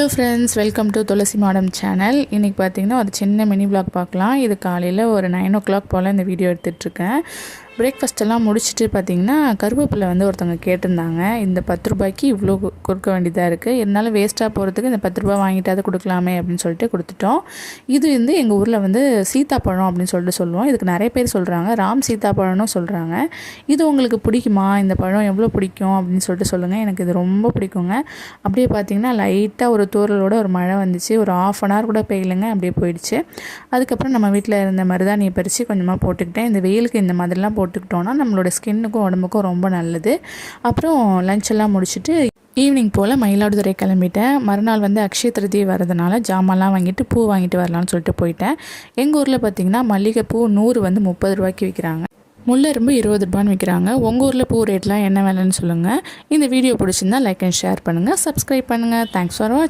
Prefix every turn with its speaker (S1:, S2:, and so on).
S1: Hello friends, welcome to துளசி மாடம் channel. இன்றைக்கி பார்த்தீங்கன்னா ஒரு சின்ன மினி vlog பார்க்கலாம். இது காலையில் ஒரு 9 o'clock போல் இந்த வீடியோ எடுத்துகிட்ருக்கேன். பிரேக்ஃபாஸ்ட்டெல்லாம் முடிச்சுட்டு பார்த்திங்கன்னா கருவேப்பிலை வந்து ஒருத்தவங்க கேட்டிருந்தாங்க. இந்த 10 ரூபாய்க்கு இவ்வளோ கொடுக்க வேண்டியதாக இருக்குது, இருந்தாலும் வேஸ்ட்டாக போகிறதுக்கு இந்த 10 ரூபா வாங்கிட்டாவது கொடுக்கலாமே அப்படின்னு சொல்லிட்டு கொடுத்துட்டோம். இது வந்து எங்கள் ஊரில் வந்து சீத்தாப்பழம் அப்படின்னு சொல்லிட்டு சொல்லுவோம். இதுக்கு நிறைய பேர் சொல்கிறாங்க, ராம் சீத்தாப்பழம்னு சொல்கிறாங்க. இது உங்களுக்கு பிடிக்குமா? இந்த பழம் எவ்வளோ பிடிக்கும் அப்படின்னு சொல்லிட்டு சொல்லுங்கள். எனக்கு இது ரொம்ப பிடிக்குங்க. அப்படியே பார்த்திங்கன்னா லைட்டாக ஒரு தூறலோட ஒரு மழை வந்துச்சு. ஒரு 1/2 hour கூட பெய்யலைங்க, அப்படியே போயிடுச்சு. அதுக்கப்புறம் நம்ம வீட்டில் இருந்த மருதாணியை பறித்து கொஞ்சமாக போட்டுக்கிட்டேன். இந்த வெயிலுக்கு இந்த மாதிரிலாம் போட்டுக்கிட்டோன்னா நம்மளோட ஸ்கின்னுக்கும் உடம்புக்கும் ரொம்ப நல்லது. அப்புறம் லஞ்ச் எல்லாம் முடிச்சுட்டு ஈவினிங் போல் மயிலாடுதுறை கிளம்பிட்டேன். மறுநாள் வந்து அக்ஷய திருதியை வரதுனால ஜாமான்லாம் வாங்கிட்டு பூ வாங்கிட்டு வரலான்னு சொல்லிட்டு போயிட்டேன். எங்கள் ஊரில் பார்த்திங்கன்னா மல்லிகைப்பூ 100 வந்து 30 ரூபாய்க்கு விற்கிறாங்க. முல்லைரும்பு 20 ரூபான்னு விற்கிறாங்க. உங்கள் ஊரில் பூ ரேட்லாம் என்ன வேலைன்னு சொல்லுங்கள். இந்த வீடியோ பிடிச்சிருந்தா லைக் அண்ட் ஷேர் பண்ணுங்கள், சப்ஸ்கிரைப் பண்ணுங்கள். தேங்க்ஸ் ஃபார் வாட்சிங்.